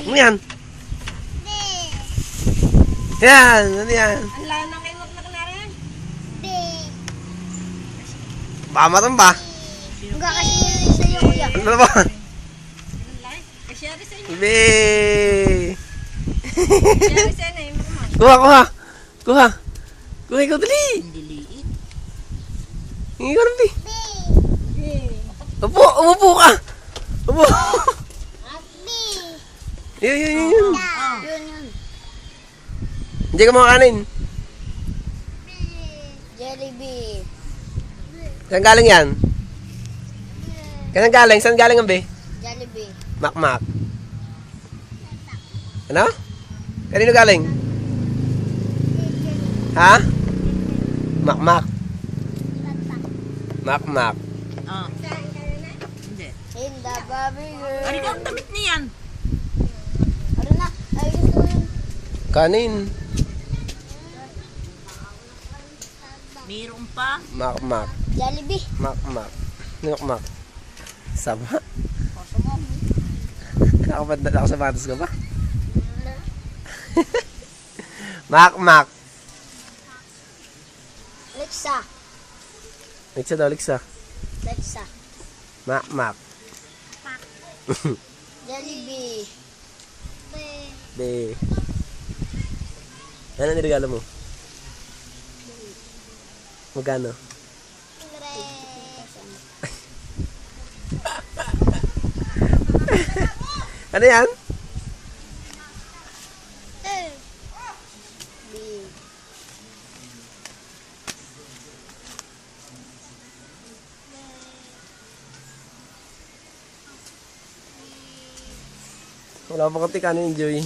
Ano yan? Yan, ano yan? Ang lalo na kayo na kanarin. Pamatang ba? Huwag kasi sa'yo, kuya. Ano ba? Kasi ari sa inyo. Be! Kasi ari sa inyo. Kuha, kuha! Kuha! Kuha ikaw, dali! Hindi liit. Hingi ka ng be. Upo! Umupo ka! Upo! Yun, yun, yun, yun. Yun, yun. Hindi ka makakanin. Jollibee. Saan galing yan? Saan galing? Saan galing ang be? Jollibee. Makmak. Ano? Kanino galing? Ha? Makmak. Makmak. Ah. Hindi. Hinda, baby girl. Ari ka ang damit niyan. Ano na? Ayun ko yun. Kanin. Mayroon pa. Makmak. Jollibee. Makmak. Makmak. Sama. Koso mo. Nakasapatos ka ba? Makmak. Lexa. Liksa daw, liksa. Lexa. Makmak. Jollibee. Be. Ano nirigalo mo? Magkano? Ano yan? Wala pa kang tika, enjoy.